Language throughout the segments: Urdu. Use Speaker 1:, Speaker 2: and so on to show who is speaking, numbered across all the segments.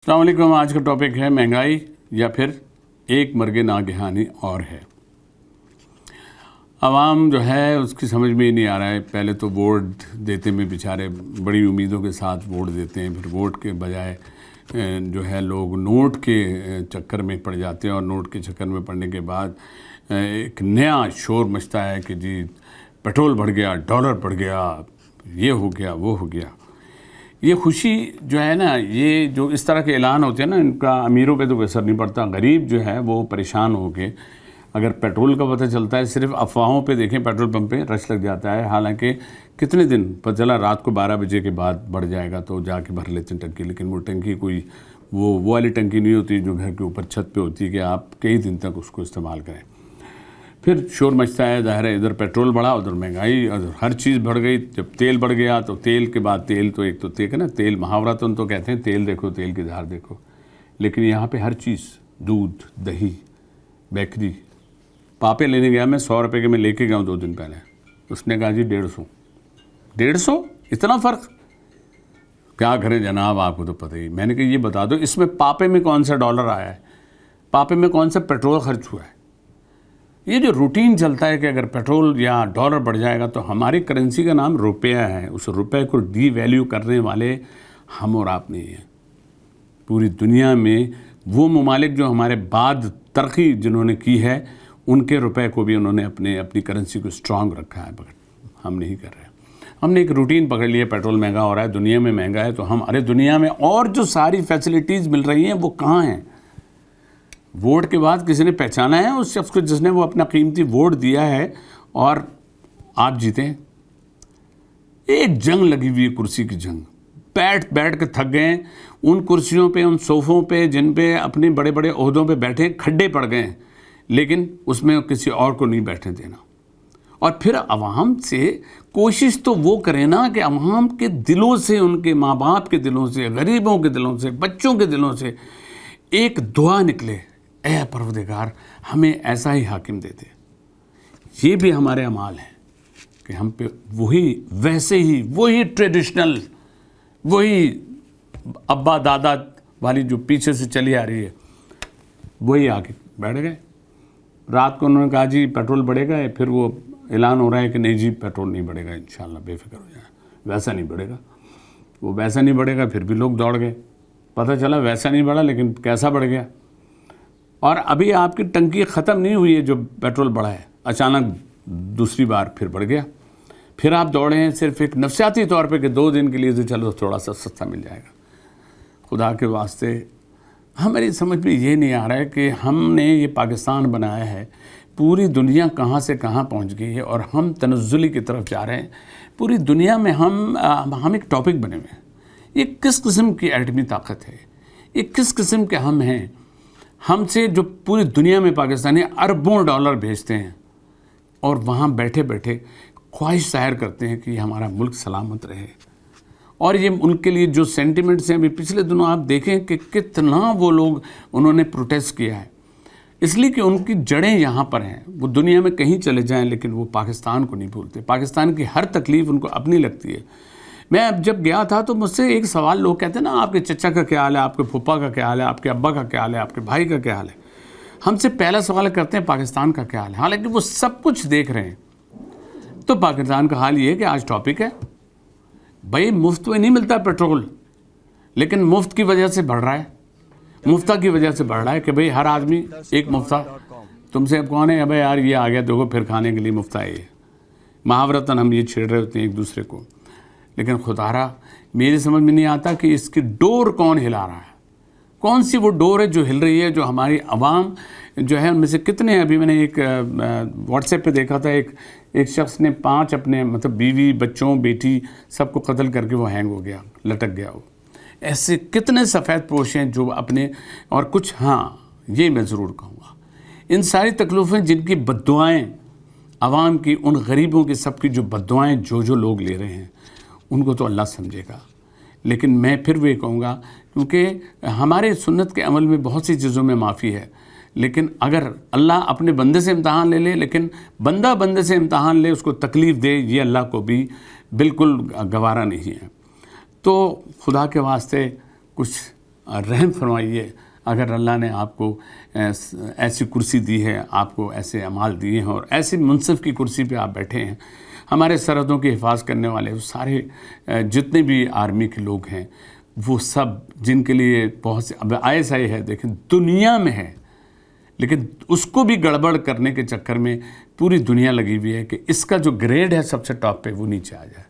Speaker 1: السلام علیکم. آج کا ٹاپک ہے مہنگائی یا پھر ایک مرگ ناگہانی اور ہے. عوام جو ہے اس کی سمجھ میں ہی نہیں آ رہا ہے. پہلے تو ووٹ دیتے میں بیچارے بڑی امیدوں کے ساتھ ووٹ دیتے ہیں, پھر ووٹ کے بجائے جو ہے لوگ نوٹ کے چکر میں پڑ جاتے ہیں, اور نوٹ کے چکر میں پڑنے کے بعد ایک نیا شور مچتا ہے کہ جی پیٹرول بڑھ گیا, ڈالر بڑھ گیا, یہ ہو گیا, وہ ہو گیا. یہ خوشی جو ہے نا, یہ جو اس طرح کے اعلان ہوتے ہیں نا, ان کا امیروں پہ تو اثر نہیں پڑتا. غریب جو ہے وہ پریشان ہو کے, اگر پیٹرول کا پتہ چلتا ہے, صرف افواہوں پہ دیکھیں پیٹرول پمپ پہ رش لگ جاتا ہے. حالانکہ کتنے دن پتہ چلا رات کو 12 بجے کے بعد بڑھ جائے گا تو جا کے بھر لیتے ہیں ٹنکی. لیکن وہ ٹنکی کوئی وہ والی ٹنکی نہیں ہوتی جو گھر کے اوپر چھت پہ ہوتی ہے کہ آپ کئی دن تک اس کو استعمال کریں. پھر شور مچتا ہے, ظاہر ہے ادھر پیٹرول بڑھا, ادھر مہنگائی, ادھر ہر چیز بڑھ گئی. جب تیل بڑھ گیا تو تیل کے بعد تیل تو ایک تو تیل ہے نا, تیل محاورتاً تو کہتے ہیں تیل دیکھو تیل کی دھار دیکھو, لیکن یہاں پہ ہر چیز, دودھ, دہی, بیکری. پاپے لینے گیا میں, 100 روپے کے میں لے کے گیا ہوں 2 دن پہلے. اس نے کہا جی 150 اتنا فرق, کیا کریں جناب, آپ کو تو پتہ ہی. میں نے کہا یہ بتا دو اس میں پاپے میں کون سا ڈالر آیا ہے, پاپے میں کون سا پیٹرول خرچ ہوا ہے. یہ جو روٹین چلتا ہے کہ اگر پیٹرول یا ڈالر بڑھ جائے گا تو ہماری کرنسی کا نام روپیہ ہے, اس روپے کو ڈی ویلیو کرنے والے ہم اور آپ نہیں ہیں. پوری دنیا میں وہ ممالک جو ہمارے بعد ترقی جنہوں نے کی ہے, ان کے روپے کو بھی انہوں نے اپنی کرنسی کو اسٹرانگ رکھا ہے, ہم نہیں کر رہے. ہم نے ایک روٹین پکڑ لی ہے, پیٹرول مہنگا ہو رہا ہے, دنیا میں مہنگا ہے, تو ہم ارے دنیا میں اور جو ساری فیسلٹیز مل رہی ہیں وہ کہاں ہیں. ووٹ کے بعد کسی نے پہچانا ہے اس شخص کو جس نے وہ اپنا قیمتی ووٹ دیا ہے اور آپ جیتے ہیں. ایک جنگ لگی ہوئی ہے, کرسی کی جنگ. بیٹھ کے تھک گئے ہیں ان کرسیوں پہ, ان صوفوں پہ جن پہ اپنے بڑے بڑے عہدوں پہ بیٹھے, کھڈے پڑ گئے ہیں, لیکن اس میں کسی اور کو نہیں بیٹھنے دینا. اور پھر عوام سے کوشش تو وہ کریں نا کہ عوام کے دلوں سے, ان کے ماں باپ کے دلوں سے, غریبوں کے دلوں سے, بچوں کے دلوں سے ایک دعا نکلے, اے پروردگار ہمیں ایسا ہی حاکم دے دے. یہ بھی ہمارے اعمال ہیں کہ ہم پہ وہی ٹریڈیشنل, وہی ابا دادا والی جو پیچھے سے چلی آ رہی ہے, وہی آ کے بیٹھ گئے. رات کو انہوں نے کہا جی پیٹرول بڑھے گا, پھر وہ اعلان ہو رہا ہے کہ نہیں جی پیٹرول نہیں بڑھے گا, انشاءاللہ بے فکر ہو جائیں, ویسا نہیں بڑھے گا. وہ ویسا نہیں بڑھے گا, پھر بھی لوگ دوڑ گئے. پتہ چلا ویسا نہیں بڑھا لیکن کیسا بڑھ گیا. اور ابھی آپ کی ٹنکی ختم نہیں ہوئی ہے جو پیٹرول بڑھا ہے, اچانک دوسری بار پھر بڑھ گیا. پھر آپ دوڑے ہیں صرف ایک نفسیاتی طور پہ کہ 2 دن کے لیے تو چلو تھوڑا سا سستا مل جائے گا. خدا کے واسطے ہماری سمجھ میں یہ نہیں آ رہا ہے کہ ہم نے یہ پاکستان بنایا ہے, پوری دنیا کہاں سے کہاں پہنچ گئی ہے اور ہم تنزلی کی طرف جا رہے ہیں. پوری دنیا میں ہم ایک ٹاپک بنے ہوئے ہیں. یہ کس قسم کی ایٹمی طاقت ہے, یہ کس قسم کے ہم ہیں. ہم سے جو پوری دنیا میں پاکستانی اربوں ڈالر بھیجتے ہیں اور وہاں بیٹھے بیٹھے خواہش ظاہر کرتے ہیں کہ یہ ہمارا ملک سلامت رہے. اور یہ ان کے لیے جو سینٹیمنٹس ہیں, ابھی پچھلے دنوں آپ دیکھیں کہ کتنا وہ لوگ انہوں نے پروٹیسٹ کیا ہے, اس لیے کہ ان کی جڑیں یہاں پر ہیں. وہ دنیا میں کہیں چلے جائیں لیکن وہ پاکستان کو نہیں بھولتے. پاکستان کی ہر تکلیف ان کو اپنی لگتی ہے. میں اب جب گیا تھا تو مجھ سے ایک سوال لوگ کہتے ہیں نا, آپ کے چچا کا کیا حال ہے, آپ کے پھپھا کا کیا حال ہے, آپ کے ابا کا کیا حال ہے, آپ کے بھائی کا کیا حال ہے. ہم سے پہلا سوال کرتے ہیں پاکستان کا کیا حال ہے, حالانکہ وہ سب کچھ دیکھ رہے ہیں. تو پاکستان کا حال یہ ہے کہ آج ٹاپک ہے بھائی, مفت میں نہیں ملتا پیٹرول, لیکن مفت کی وجہ سے بڑھ رہا ہے, مفتہ کی وجہ سے بڑھ رہا ہے کہ بھئی ہر آدمی ایک مفتہ. تم سے اب کون ہے, ابے یار یہ آ گیا دیکھو پھر کھانے کے لیے مفتہ ہے. یہ محاورتاً ہم یہ چھیڑ رہے ہوتے ہیں ایک دوسرے کو, لیکن خدا رہا میری سمجھ میں نہیں آتا کہ اس کی ڈور کون ہلا رہا ہے. کون سی وہ ڈور ہے جو ہل رہی ہے, جو ہماری عوام جو ہے ان میں سے کتنے. ابھی میں نے ایک واٹس ایپ پہ دیکھا تھا, ایک شخص نے 5 اپنے مطلب بیوی, بچوں, بیٹی سب کو قتل کر کے وہ ہینگ ہو گیا, لٹک گیا. وہ ایسے کتنے سفید پوش ہیں جو اپنے, اور کچھ, ہاں یہ میں ضرور کہوں گا, ان ساری تکلیفیں جن کی بد دعائیں عوام کی, ان غریبوں کی سب کی جو بد دعائیں جو لوگ لے رہے ہیں, ان کو تو اللہ سمجھے گا. لیکن میں پھر بھی کہوں گا, کیونکہ ہمارے سنت کے عمل میں بہت سی چیزوں میں معافی ہے, لیکن اگر اللہ اپنے بندے سے امتحان لے لیکن بندہ بندے سے امتحان لے, اس کو تکلیف دے, یہ اللہ کو بھی بالکل گوارا نہیں ہے. تو خدا کے واسطے کچھ رحم فرمائیے. اگر اللہ نے آپ کو ایسی کرسی دی ہے, آپ کو ایسے اعمال دیے ہیں اور ایسی منصف کی کرسی پہ آپ بیٹھے ہیں, ہمارے سرحدوں کی حفاظت کرنے والے وہ سارے جتنے بھی آرمی کے لوگ ہیں, وہ سب جن کے لیے بہت سے, اب ISI ہے دیکھیں دنیا میں ہے, لیکن اس کو بھی گڑبڑ کرنے کے چکر میں پوری دنیا لگی ہوئی ہے کہ اس کا جو گریڈ ہے سب سے ٹاپ پہ وہ نیچے آ جائے.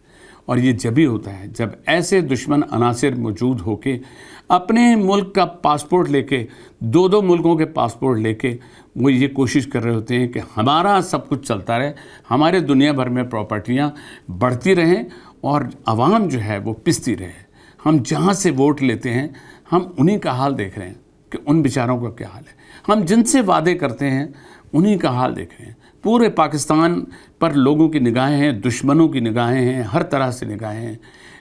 Speaker 1: اور یہ جب ہی ہوتا ہے جب ایسے دشمن عناصر موجود ہو کے اپنے ملک کا پاسپورٹ لے کے, 2 ملکوں کے پاسپورٹ لے کے وہ یہ کوشش کر رہے ہوتے ہیں کہ ہمارا سب کچھ چلتا رہے, ہمارے دنیا بھر میں پراپرٹیاں بڑھتی رہیں اور عوام جو ہے وہ پستی رہے. ہم جہاں سے ووٹ لیتے ہیں ہم انہی کا حال دیکھ رہے ہیں کہ ان بیچاروں کا کیا حال ہے. ہم جن سے وعدے کرتے ہیں انہی کا حال دیکھ رہے ہیں. پورے پاکستان پر لوگوں کی نگاہیں ہیں, دشمنوں کی نگاہیں ہیں, ہر طرح سے نگاہیں ہیں.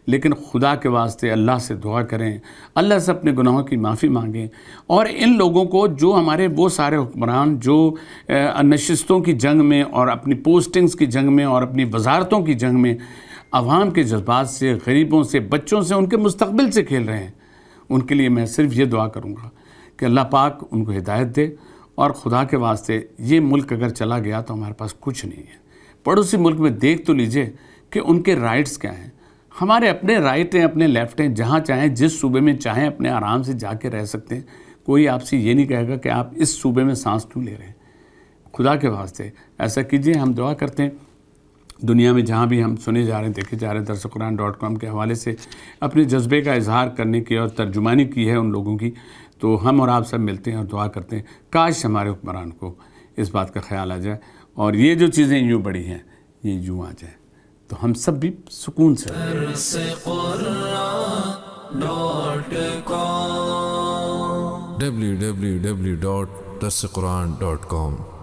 Speaker 1: لیکن خدا کے واسطے اللہ سے دعا کریں, اللہ سے اپنے گناہوں کی معافی مانگیں, اور ان لوگوں کو جو ہمارے وہ سارے حکمران جو نشستوں کی جنگ میں اور اپنی پوسٹنگز کی جنگ میں اور اپنی وزارتوں کی جنگ میں عوام کے جذبات سے, غریبوں سے, بچوں سے, ان کے مستقبل سے کھیل رہے ہیں, ان کے لیے میں صرف یہ دعا کروں گا کہ اللہ پاک ان کو ہدایت دے. اور خدا کے واسطے یہ ملک اگر چلا گیا تو ہمارے پاس کچھ نہیں ہے. پڑوسی ملک میں دیکھ تو لیجئے کہ ان کے رائٹس کیا ہیں. ہمارے اپنے رائٹ ہیں, اپنے لیفٹ ہیں, جہاں چاہیں جس صوبے میں چاہیں اپنے آرام سے جا کے رہ سکتے ہیں. کوئی آپ سے یہ نہیں کہے گا کہ آپ اس صوبے میں سانس کیوں لے رہے ہیں. خدا کے واسطے ایسا کیجئے. ہم دعا کرتے ہیں دنیا میں جہاں بھی ہم سنے جا رہے ہیں, دیکھے جا رہے ہیں, درسقرآن.com کے حوالے سے اپنے جذبے کا اظہار کرنے کی اور ترجمانی کی ہے ان لوگوں کی, تو ہم اور آپ سب ملتے ہیں اور دعا کرتے ہیں کاش ہمارے حکمران کو اس بات کا خیال آ جائے اور یہ جو چیزیں یوں بڑی ہیں یہ یوں آ جائیں تو ہم سب بھی سکون سے
Speaker 2: www.darsequran.com